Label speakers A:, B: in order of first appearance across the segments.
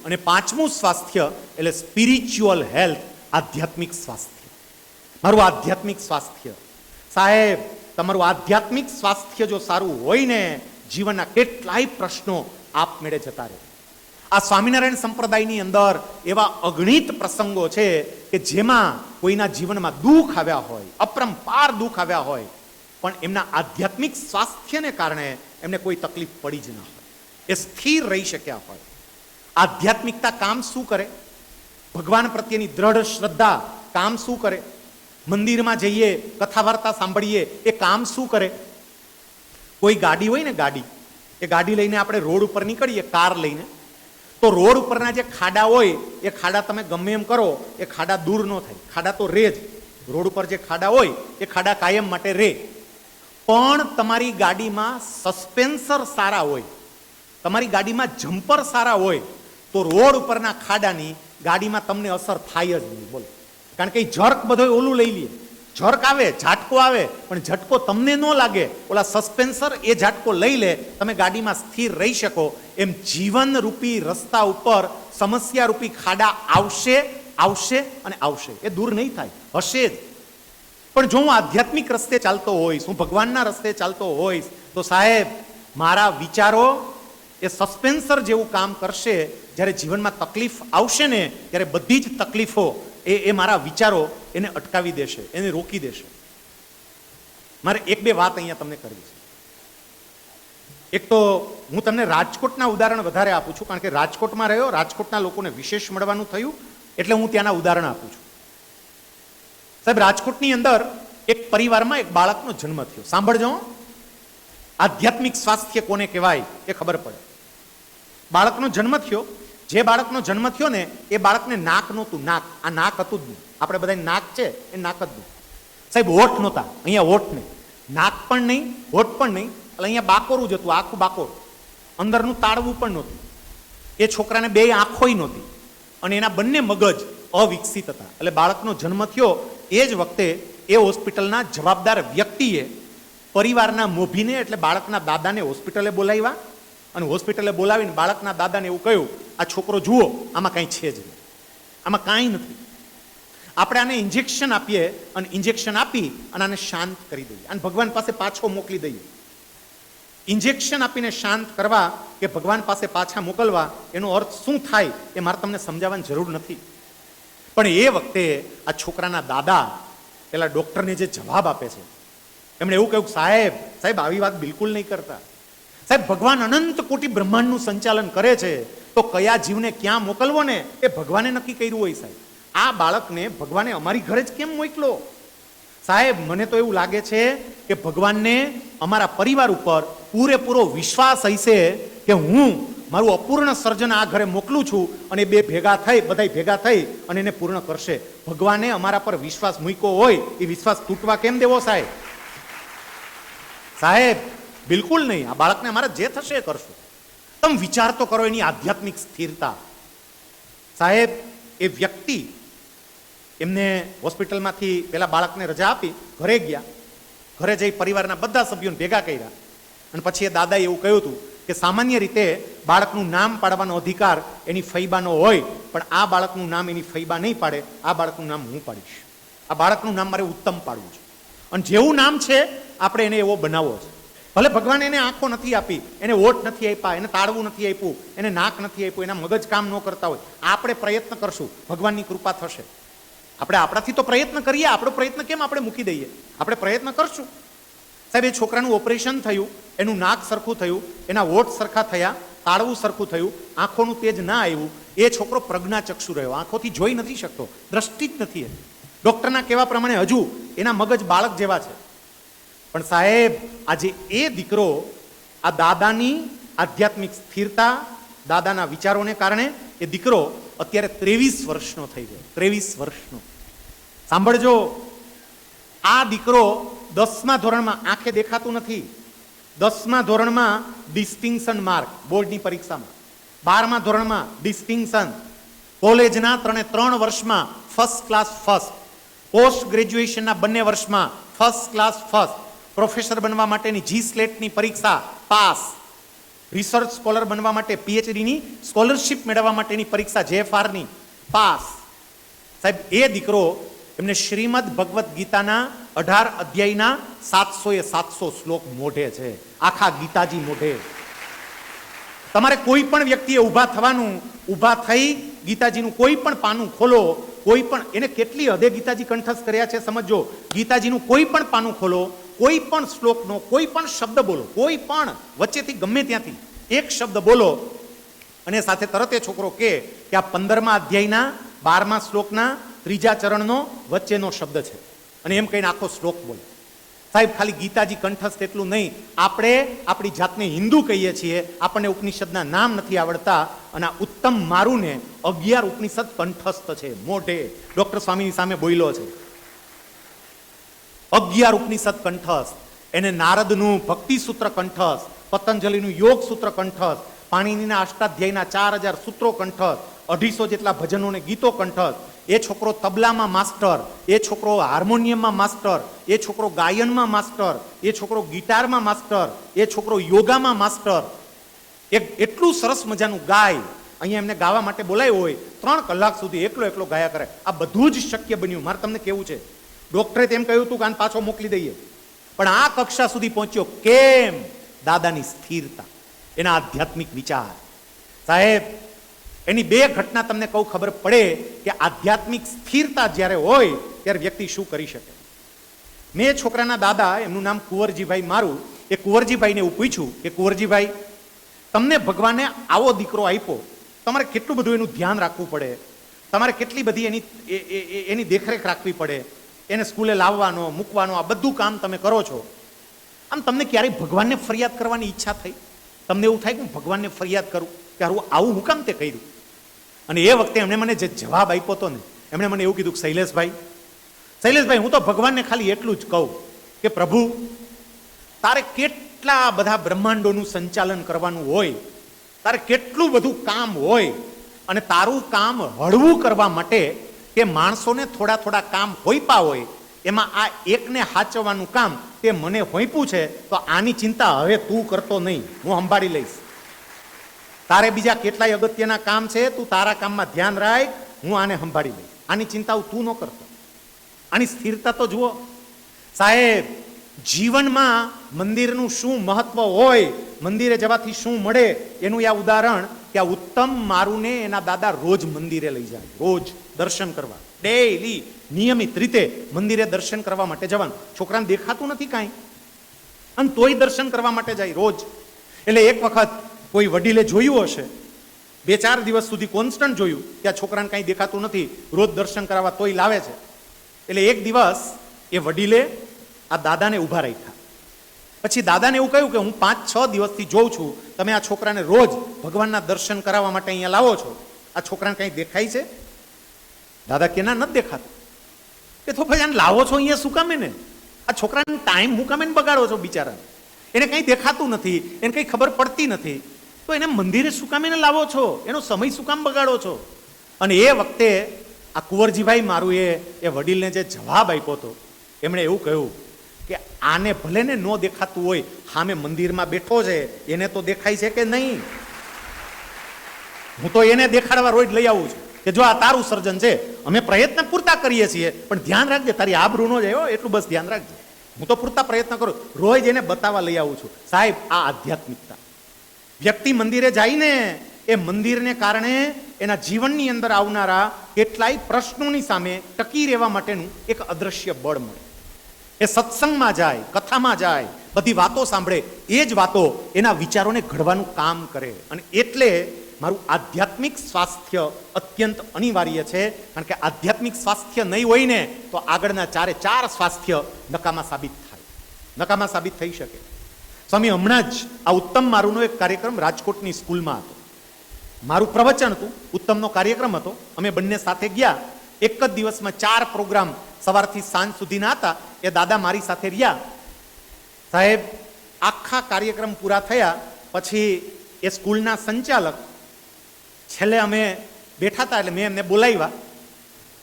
A: અને પાંચમું સ્વાસ્થ્ય એટલે સ્પિરિચ્યુઅલ હેલ્થ, આધ્યાત્મિક સ્વાસ્થ્ય. મારું આધ્યાત્મિક સ્વાસ્થ્ય, સાહેબ તમારું આધ્યાત્મિક સ્વાસ્થ્ય જો સારું હોય ને, જીવનના કેટલાય પ્રશ્નો આપમેળે જતા રહે. આ સ્વામિનારાયણ સંપ્રદાયની અંદર એવા અગણિત પ્રસંગો છે કે જેમાં કોઈના જીવનમાં દુઃખ આવ્યા હોય, અપરંપાર દુઃખ આવ્યા હોય, પણ એમના આધ્યાત્મિક સ્વાસ્થ્યને કારણે એમને કોઈ તકલીફ પડી જ ના હોય, એ સ્થિર રહી શક્યા હોય. આધ્યાત્મિકતા કામ શું કરે? ભગવાન પ્રત્યેની દ્રઢ શ્રદ્ધા કામ શું કરે? મંદિરમાં જઈએ, કથા વાર્તા સાંભળીએ, એ કામ શું કરે? કોઈ ગાડી હોય ને, ગાડી, એ ગાડી લઈને આપણે રોડ ઉપર નીકળીએ, કાર લઈને, તો રોડ ઉપરના જે ખાડા હોય એ ખાડા તમે ગમે એમ કરો, એ ખાડા દૂર ન થાય, ખાડા તો રહે જ. રોડ ઉપર જે ખાડા હોય એ ખાડા કાયમ માટે રહે. પણ તમારી ગાડીમાં સસ્પેન્સર સારા હોય, તમારી ગાડીમાં જમ્પર સારા હોય, તો રોડ ઉપરના ખાડાની ગાડીમાં તમને અસર થાય જ નહીં. બોલો, કારણ કે જર્ક બધો ઓલું લઈ લે, જર્ક આવે, ઝાટકો આવે, પણ ઝટકો તમને ન લાગે, ઓલા સસ્પેન્સર એ ઝાટકો લઈ લે, તમે ગાડીમાં સ્થિર રહી શકો. એમ જીવન રૂપી રસ્તા ઉપર સમસ્યા રૂપી ખાડા આવશે, આવશે અને આવશે, એ દૂર નહીં થાય, હશે જ. પણ જો હું આધ્યાત્મિક રસ્તે ચાલતો હોઈશ, હું ભગવાનના રસ્તે ચાલતો હોઈશ, તો સાહેબ મારા વિચારો એ સસ્પેન્સર જેવું કામ કરશે. જ્યારે જીવનમાં તકલીફ આવશે ને, ત્યારે બધી જ તકલીફો એ મારા વિચારો એને અટકાવી દેશે, એને રોકી દેશે. મારે એક બે વાત અહીંયા તમને કરવી છે. એક તો હું તમને રાજકોટના ઉદાહરણ વધારે આપું છું, કારણ કે રાજકોટમાં રહ્યો, રાજકોટના લોકોને વિશેષ મળવાનું થયું, એટલે હું ત્યાંના ઉદાહરણ આપું છું. સાહેબ રાજકોટની અંદર એક પરિવારમાં એક બાળકનો જન્મ થયો. સાંભળજો, આધ્યાત્મિક સ્વાસ્થ્ય કોને કહેવાય એ ખબર પડે. બાળકનો જન્મ થયો, જે બાળકનો જન્મ થયો ને એ બાળકને નાક નહોતું, નાક, આ નાક હતું જ નહીં. આપણે બધા નાક છે એ નાક જ નહીં. સાહેબ હોઠ નહોતા, અહીંયા હોઠ નહીં, નાક પણ નહીં, હોઠ પણ નહીં, એટલે અહીંયા બાકોરું જ હતું, આખું બાકોર, અંદરનું તાળવું પણ નહોતું. એ છોકરાને બે આંખોય નહોતી, અને એના બંને મગજ અવિકસિત હતા. એટલે બાળકનો જન્મ થયો એ જ વખતે એ હોસ્પિટલના જવાબદાર વ્યક્તિએ પરિવારના મોભીને એટલે બાળકના દાદાને હોસ્પિટલે બોલાવ્યા, અને હોસ્પિટલે બોલાવીને બાળકના દાદાને એવું કહ્યું, આ છોકરો જુઓ, આમાં કાંઈ છે જ નહીં, આમાં કાંઈ નથી. આપણે આને ઇન્જેક્શન આપીએ, અને ઇન્જેક્શન આપી અને આને શાંત કરી દઈએ, અને ભગવાન પાસે પાછો મોકલી દઈએ. ઇન્જેક્શન આપીને શાંત કરવા કે ભગવાન પાસે પાછા મોકલવા, એનો અર્થ શું થાય એ મારે તમને સમજાવવાની જરૂર નથી. પણ એ વખતે આ છોકરાના દાદા પેલા ડોક્ટરને જે જવાબ આપે છે, એમણે એવું કહ્યું, સાહેબ આવી વાત બિલકુલ નહીં કરતા. સાહેબ ભગવાન અનંત કોટી બ્રહ્માંડનું સંચાલન કરે છે, તો કયા જીવને ક્યાં મોકલવો ને એ ભગવાને નક્કી કર્યું હોય. સાહેબ આ બાળકને ભગવાને અમારી ઘરે જ કેમ મોકલો? સાહેબ મને તો એવું લાગે છે કે ભગવાનને અમારા પરિવાર ઉપર પૂરેપૂરો વિશ્વાસ હશે કે હું મારું અપૂર્ણ સર્જન આ ઘરે મોકલું છું, અને બે ભેગા થઈ, બધા ભેગા થઈ અને એને પૂર્ણ કરશે. ભગવાને અમારા પર વિશ્વાસ મૂક્યો હોય, એ વિશ્વાસ તૂટવા કેમ દેવો? સાહેબ સાહેબ બિલકુલ નહીં. આ બાળકને અમારે જે થશે એ કરશું. તમે વિચાર તો કરો એની આધ્યાત્મિક સ્થિરતા. સાહેબ એ વ્યક્તિ એમને હોસ્પિટલમાંથી પેલા બાળકને રજા આપી ઘરે ગયા, ઘરે જઈ પરિવારના બધા સભ્યોને ભેગા કર્યા, અને પછી એ દાદાએ એવું કહ્યું હતું કે સામાન્ય રીતે બાળકનું નામ પાડવાનો અધિકાર એની ફૈબાનો હોય, પણ આ બાળકનું નામ એની ફૈબા નહીં પાડે, આ બાળકનું નામ હું પાડીશ. આ બાળકનું નામ મારે ઉત્તમ પાડવું છે, અને જેવું નામ છે આપણે એને એવો બનાવવો છે. ભલે ભગવાન એને આંખો નથી આપી, એને ઓઠ નથી આપ્યા, એને તાળવું નથી આપ્યું, એને નાક નથી આપ્યું, એના મગજ કામ ન કરતા હોય, આપણે પ્રયત્ન કરશું, ભગવાનની કૃપા થશે. આપણે આપણાથી તો પ્રયત્ન કરીએ, આપણો પ્રયત્ન કેમ આપણે મૂકી દઈએ? આપણે પ્રયત્ન કરશું. સાહેબ એ છોકરાનું ઓપરેશન થયું, એનું નાક સરખું થયું, એના ઓઠ સરખા થયા, તાળવું સરખું થયું, આંખોનું તેજ ના આવ્યું, એ છોકરો પ્રજ્ઞાચક્ષુ રહ્યો, આંખોથી જોઈ નથી શકતો, દ્રષ્ટિ જ નથી. ડોક્ટરના કહેવા પ્રમાણે હજુ એના મગજ બાળક જેવા છે. પણ સાહેબ આજે એ દીકરો આ દાદાની આધ્યાત્મિક સ્થિરતા, દાદાના વિચારોને કારણે એ દીકરો અત્યારે 23 વર્ષનો થઈ ગયો. 23 વર્ષનો. સાંભળજો, આ દીકરો 10મા ધોરણમાં, આંખે દેખાતું નથી, 10મા ધોરણમાં ડિસ્ટિંક્શન માર્ક બોર્ડની પરીક્ષામાં, 12મા ધોરણમાં ડિસ્ટિંક્શન, કોલેજના 3 વર્ષમાં ફર્સ્ટ ક્લાસ ફર્સ્ટ, પોસ્ટ ગ્રેજ્યુએશનના બંને વર્ષમાં ફર્સ્ટ ક્લાસ ફર્સ્ટ, પ્રોફેસર બનવા માટેની જી સ્લેટની પરીક્ષા પાસ. રિસર્ચ સ્કોલર બનવા માટે, પીએચડીની સ્કોલરશિપ મેળવવા માટેની પરીક્ષા JFRની પાસ. સાહેબ એ દીકરો એમને શ્રીમદ ભગવદ્ ગીતાના 18 અધ્યાયના 700 શ્લોક મોઢે છે, આખા ગીતાજી મોઢે. તમારે કોઈ પણ વ્યક્તિએ ઊભા થવાનું, ઊભા થઈ ગીતાજીનું કોઈ પણ પાનું ખોલો, કોઈ પણ, એને કેટલી હદે ગીતાજી કંઠસ્થ કર્યા છે સમજો. ગીતાજીનું કોઈ પણ પાનું ખોલો, કોઈ પણ શ્લોકનો કોઈ પણ શબ્દ બોલો, કોઈ પણ વચ્ચેથી ગમે ત્યાંથી એક શબ્દ બોલો અને સાથે તરત એ છોકરો કે આ 15મા અધ્યાયના 12મા શ્લોકના 3જા ચરણનો વચ્ચેનો શબ્દ છે, અને એમ કહીને આખો શ્લોક બોલે. સાહેબ ખાલી ગીતાજી કંઠસ્થ એટલું નહીં, આપણે આપણી જાતને હિન્દુ કહીએ છીએ, આપણને ઉપનિષદના નામ નથી આવડતા, અને આ ઉત્તમ મારુને 11 ઉપનિષદ કંઠસ્થ છે મોઢે. ડોક્ટર સ્વામીની સામે બોલ્યો છે, 11 ઉપનિષદ કંઠસ્થ. એને નારદનું ભક્તિ સૂત્ર કંઠસ્થ, પતંજલિનું યોગ સૂત્ર કંઠસ્થ, પાણીનીના અષ્ટાધ્યાયના 4000 સૂત્રો કંઠસ્થ, 250 જેટલા ભજનો અને ગીતો કંઠસ્થ. એ છોકરો તબલામાં માસ્ટર, એ છોકરો હાર્મોનિયમમાં માસ્ટર, એ છોકરો ગાયનમાં માસ્ટર, એ છોકરો ગિટારમાં માસ્ટર, એ છોકરો યોગામાં માસ્ટર. એટલું સરસ મજાનું ગાય. અહીંયા એમને ગાવા માટે બોલાયો હોય, 3 કલાક સુધી એકલો ગાયા કરે. આ બધું જ શક્ય બન્યું. મારે તમને કેવું છે, ડોક્ટરે તેમ કહ્યું હતું કે આને પાછો મોકલી દઈએ, પણ આ કક્ષા સુધી પહોંચ્યો કેમ? દાદાની સ્થિરતા, એના આધ્યાત્મિક વિચાર. સાહેબ એની 2 ઘટના તમને કહું, ખબર પડે કે આધ્યાત્મિક સ્થિરતા જ્યારે હોય ત્યારે વ્યક્તિ શું કરી શકે. મેં છોકરાના દાદા, એમનું નામ કુંવરજીભાઈ મારું, એ કુંવરજીભાઈને એવું પૂછ્યું કે કુંવરજીભાઈ, તમને ભગવાને આવો દીકરો આપ્યો, તમારે કેટલું બધું એનું ધ્યાન રાખવું પડે, તમારે કેટલી બધી એની દેખરેખ રાખવી પડે, એને સ્કૂલે લાવવાનો મૂકવાનો, આ બધું કામ તમે કરો છો. આમ તમને ક્યારેય ભગવાનને ફરિયાદ કરવાની ઈચ્છા થઈ? તમને એવું થાય કે હું ભગવાનને ફરિયાદ કરું કે આવું હું કામ તે કર્યું? અને એ વખતે એમણે મને જે જવાબ આપ્યો હતો ને, એમણે મને એવું કીધું કે શૈલેષભાઈ, હું તો ભગવાનને ખાલી એટલું જ કહું કે પ્રભુ, તારે કેટલા બધા બ્રહ્માંડોનું સંચાલન કરવાનું હોય, તારે કેટલું બધું કામ હોય, અને તારું કામ હળવું કરવા માટે કે માણસોને થોડા કામ હોઈપા હોય, એમાં આ એકને હાચવવાનું કામ તે મને હોઈપું છે, તો આની ચિંતા હવે તું કરતો નહીં, હું સંભાળી લઈશ. તારે બીજા કેટલાય અગત્યના કામ છે, તું તારા કામમાં ધ્યાન રાખ, હું આને સંભાળી લઈશ, આની ચિંતા તું ન કરતો. આની સ્થિરતા તો જુઓ સાહેબ. જીવનમાં મંદિરનું શું મહત્વ હોય, મંદિરે જવાથી શું મળે, એનું આ ઉદાહરણ કે આ ઉત્તમ મારુને એના દાદા રોજ મંદિરે લઈ જાય, રોજ દર્શન કરવા, ડેઈલી નિયમિત રીતે મંદિરે દર્શન કરવા માટે જવાનું. છોકરાને દેખાતું નથી કાંઈ, અને તોય દર્શન કરવા માટે જાય રોજ. એટલે એક વખત કોઈ વડીલે જોયું હશે, 2-4 દિવસ સુધી કોન્સ્ટન્ટ જોયું કે આ છોકરાને કાંઈ દેખાતું નથી, રોજ દર્શન કરાવવા તોય લાવે છે. એટલે એક દિવસ એ વડીલે આ દાદાને ઊભા રાખ્યા. પછી દાદાને એવું કહ્યું કે હું 5-6 દિવસથી જોઉં છું, તમે આ છોકરાને રોજ ભગવાનના દર્શન કરાવવા માટે અહીંયા લાવો છો, આ છોકરાને કંઈ દેખાય છે? દાદા કે ના, નથી દેખાતું. કે તો પછી આને લાવો છો અહીંયા શું કામે ને? આ છોકરાને ટાઈમ હું કામે બગાડો છો બિચારા? એને કંઈ દેખાતું નથી, એને કંઈ ખબર પડતી નથી, તો એને મંદિરે શું કામ એને લાવો છો? એનો સમય શું કામ બગાડો છો? અને એ વખતે આ કુંવરજીભાઈ મારું એ વડીલને જે જવાબ આપ્યો હતો, એમણે એવું કહ્યું કે આને ભલે ને ન દેખાતું હોય, સામે મંદિરમાં બેઠો છે, એને તો દેખાય છે કે નહીં? હું તો એને દેખાડવા રોજ લઈ આવું છું કે જો આ તારું સર્જન છે, અમે પ્રયત્ન પૂરતા કરીએ છીએ, પણ ધ્યાન રાખજે તારી આબરૂ ન જાય, એટલું બસ ધ્યાન રાખજે. હું તો પૂરતા પ્રયત્ન કરું, રોજ એને બતાવવા લઈ આવું છું. સાહેબ આ આધ્યાત્મિકતા. વ્યક્તિ મંદિરે જઈને એ મંદિરને કારણે એના જીવનની અંદર આવનારા કેટલાય પ્રશ્નોની સામે ટકી રહેવા માટેનું એક અદ્રશ્ય બળ મળે. એ સત્સંગમાં જાય, કથામાં જાય, બધી વાતો સાંભળે, એ જ વાતો એના વિચારોને ઘડવાનું કામ કરે. અને એટલે મારું આધ્યાત્મિક સ્વાસ્થ્ય અત્યંત અનિવાર્ય છે, કારણ કે આધ્યાત્મિક સ્વાસ્થ્ય નહીં હોય ને તો આગળના 4 સ્વાસ્થ્ય નકામા સાબિત થઈ શકે. સ્વામી હમણાં જ આ ઉત્તમ મારુનો એક કાર્યક્રમ રાજકોટની સ્કૂલમાં હતો. મારું પ્રવચન હતું, ઉત્તમનો કાર્યક્રમ હતો, અમે બંને સાથે ગયા. એક જ દિવસમાં 4 પ્રોગ્રામ સવારથી સાંજ સુધીના હતા. એ દાદા મારી સાથે રહ્યા. સાહેબ આખા કાર્યક્રમ પૂરા થયા પછી એ સ્કૂલના સંચાલક, છેલ્લે અમે બેઠા હતા એટલે મેં એમને બોલાવ્યા.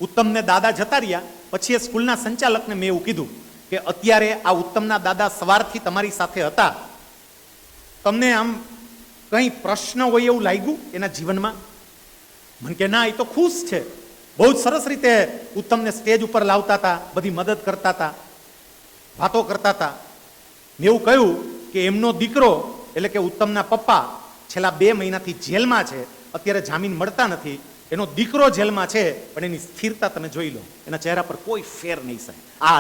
A: ઉત્તમને દાદા જતા રહ્યા પછી એ સ્કૂલના સંચાલકને મેં એવું કીધું કે અત્યારે આ ઉત્તમના દાદા સવારથી તમારી સાથે હતા, તમને આમ કંઈ પ્રશ્ન હોય એવું લાગ્યું એના જીવનમાં? મને કે ના, એ તો ખુશ છે, બહુ જ સરસ રીતે ઉત્તમને સ્ટેજ ઉપર લાવતા હતા, બધી મદદ કરતા હતા, વાતો કરતા હતા. મેં એવું કહ્યું કે એમનો દીકરો એટલે કે ઉત્તમના પપ્પા છેલ્લા 2 મહિનાથી જેલમાં છે, અત્યારે જામીન મળતા નથી. એનો દીકરો જેલમાં છે, પણ એની સ્થિરતા તમે જોઈ લો, એના ચહેરા પર કોઈ ફેર નહીં સાહેબ. આ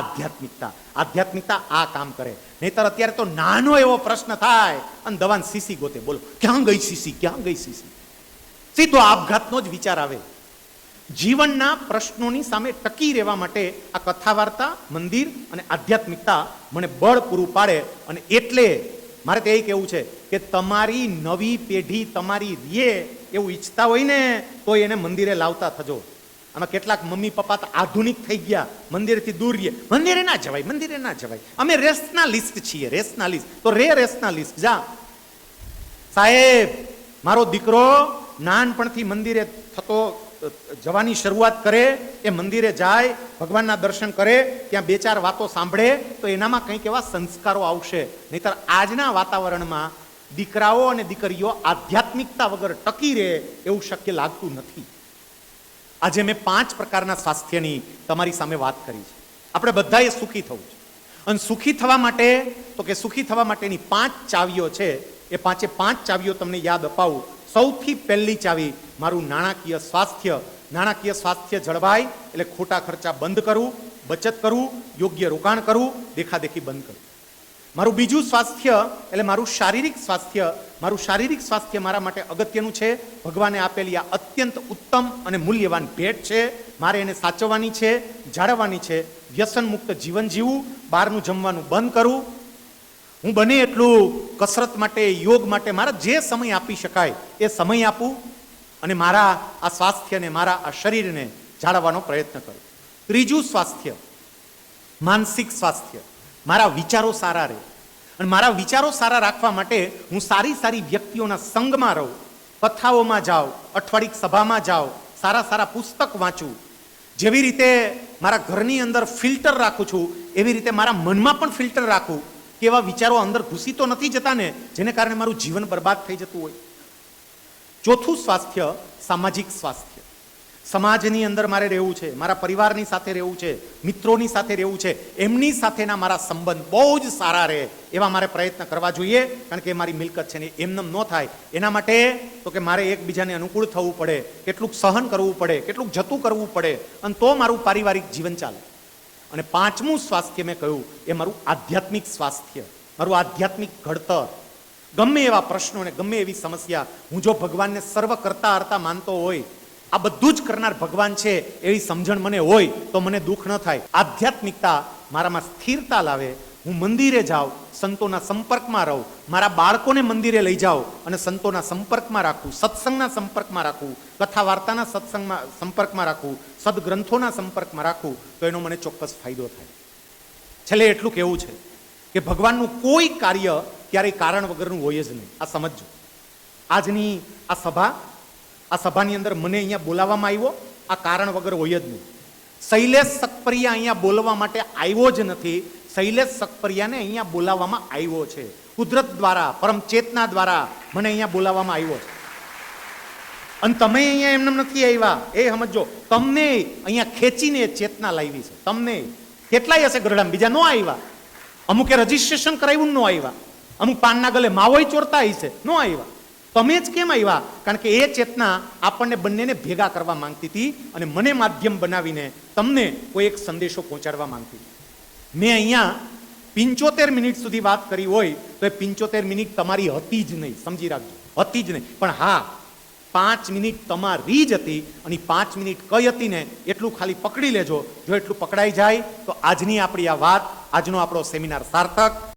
A: આધ્યાત્મિકતા આ કામ કરે. નહીતર અત્યારે તો નાનો એવો પ્રશ્ન થાય અને દવાની સીસી ગોતે. બોલો, ક્યાં ગઈ સીસી, ક્યાં ગઈ સીસી? સીધો આપઘાતનો જ વિચાર આવે. જીવનના પ્રશ્નોની સામે ટકી રહેવા માટે આ કથા વાર્તા, મંદિર અને આધ્યાત્મિકતા મને બળ પૂરું પાડે. અને એટલે મારે તો એ કહેવું છે કે તમારી નવી પેઢી તમારી રીએ એવું ઈચ્છતા હોય ને તો એને મંદિરે લાવતા થજો. આમાં કેટલાક મમ્મી પપ્પા તો આધુનિક થઈ ગયા, મંદિરથી દૂર રહીએ. મંદિરે ના જવાય, મંદિરે ના જવાય, અમે રેશનાલિસ્ટ છીએ. રેશનાલિસ્ટ તો રેશનાલિસ્ટ જા સાહેબ. મારો દીકરો નાનપણથી મંદિરે જવાની શરૂઆત કરે, એ મંદિરે જાય, ભગવાનના દર્શન કરે, ત્યાં 2-4 વાતો સાંભળે તો એનામાં કંઈક એવા સંસ્કારો આવશે. નહીતર આજના વાતાવરણમાં દીકરાઓ અને દીકરીઓ આધ્યાત્મિકતા વગર ટકી રહે એવું શક્ય લાગતું નથી. આજે મેં 5 પ્રકારના સ્વાસ્થ્યની તમારી સામે વાત કરી છે. આપણે બધાએ સુખી થવું છે. અને સુખી થવા માટે તો કે સુખી થવા માટેની 5 ચાવીઓ છે. એ 5 ચાવીઓ તમને યાદ અપાવું. સૌથી પહેલી ચાવી મારું નાણાકીય સ્વાસ્થ્ય. નાણાકીય સ્વાસ્થ્ય જળવાય એટલે ખોટા ખર્ચા બંધ કરવું, બચત કરવું, યોગ્ય રોકાણ કરવું, દેખાદેખી બંધ કરવું. મારું બીજું સ્વાસ્થ્ય એટલે મારું શારીરિક સ્વાસ્થ્ય. મારું શારીરિક સ્વાસ્થ્ય મારા માટે અગત્યનું છે. ભગવાને આપેલી આ અત્યંત ઉત્તમ અને મૂલ્યવાન ભેટ છે. મારે એને સાચવવાની છે, જાળવવાની છે. વ્યસન મુક્ત જીવન જીવવું, બહારનું જમવાનું બંધ કરવું. હું બને એટલું કસરત માટે, યોગ માટે મારા જે સમય આપી શકાય એ સમય આપું અને મારા આ સ્વાસ્થ્યને, મારા આ શરીરને જાળવવાનો પ્રયત્ન કરું. ત્રીજું સ્વાસ્થ્ય માનસિક સ્વાસ્થ્ય. મારા વિચારો સારા રહે. અને મારા વિચારો સારા રાખવા માટે હું સારી સારી વ્યક્તિઓના સંગમાં રહું, કથાઓમાં જાઉં, અઠવાડિક સભામાં જાઉં, સારા સારા પુસ્તક વાંચું. જેવી રીતે મારા ઘરની અંદર ફિલ્ટર રાખું છું એવી રીતે મારા મનમાં પણ ફિલ્ટર રાખું કે એવા વિચારો અંદર ઘૂસી તો નથી જતા ને જેને કારણે મારું જીવન બરબાદ થઈ જતું હોય. ચોથું સ્વાસ્થ્ય સામાજિક સ્વાસ્થ્ય. સમાજની અંદર મારે રહેવું છે, મારા પરિવારની સાથે રહેવું છે, મિત્રોની સાથે રહેવું છે, એમની સાથેના મારા સંબંધ બહુ જ સારા રહે એવા મારે પ્રયત્ન કરવા જોઈએ. કારણ કે મારી મિલકત છે ને એમનેમ ન થાય. એના માટે તો કે મારે એકબીજાને અનુકૂળ થવું પડે, કેટલુંક સહન કરવું પડે, કેટલુંક જતું કરવું પડે, અને તો મારું પારિવારિક જીવન ચાલે. અને 5મું સ્વાસ્થ્ય મેં કહ્યું એ મારું આધ્યાત્મિક સ્વાસ્થ્ય, મારું આધ્યાત્મિક ઘડતર. ગમે એવા પ્રશ્નો ને ગમે એવી સમસ્યા, હું જો ભગવાનને સર્વ કરતા હરતા માનતો હોય, આ બધું જ કરનાર ભગવાન છે એવી સમજણ મને હોય તો મને દુઃખ ન થાય. આધ્યાત્મિકતા મારામાં સ્થિરતા લાવે. હું મંદિરે જાઉં, સંતોના સંપર્કમાં રહું, મારા બાળકોને મંદિરે લઈ જાઉં અને સંતોના સંપર્કમાં રાખું, સત્સંગના સંપર્કમાં રાખું, કથા વાર્તાના સંપર્કમાં રાખું, સદગ્રંથોના સંપર્કમાં રાખું તો એનો મને ચોક્કસ ફાયદો થાય. છેલ્લે એટલું કહેવું છે કે ભગવાનનું કોઈ કાર્ય ક્યારેય કારણ વગરનું હોય જ નહીં. આ સમજજો. આજની આ સભાની અંદર મને અહીંયા બોલાવવામાં આવ્યો આ કારણ વગર હોય જ નહીં. શૈલેષ સકપરિયા અહીંયા બોલવા માટે આવ્યો જ નથી. શૈલેષ સકપરિયાને અહીંયા બોલાવવામાં આવ્યો છે. કુદરત દ્વારા, પરમ ચેતના દ્વારા મને અહીંયા બોલાવવામાં આવ્યો છે. અને તમે અહીંયા એમને નથી આવ્યા એ સમજો. તમને અહીંયા ખેંચીને ચેતના લાવી છે. તમને કેટલાય હશે ગરડામાં બીજા ન આવ્યા. અમુકે રજીસ્ટ્રેશન કરાવ્યું ન આવ્યા. અમુક પાનના ગલે માવોય ચોરતા હશે ન આવ્યા. તમે જ કેમ આવ્યા? કારણ કે એ ચેતના આપણને બંનેને ભેગા કરવા માંગતી હતી અને મને માધ્યમ બનાવીને તમને કોઈ એક સંદેશો પહોંચાડવા માંગતી હતી. મેં અહીંયા 75 મિનિટ સુધી વાત કરી હોય તો એ 75 મિનિટ તમારી હતી જ નહીં, સમજી રાખજો, હતી જ નહીં. પણ હા, 5 મિનિટ તમારી જ હતી અને 5 મિનિટ કઈ હતી ને એટલું ખાલી પકડી લેજો. જો એટલું પકડાઈ જાય તો આજની આપણી આ વાત, આજનો આપણો સેમિનાર સાર્થક.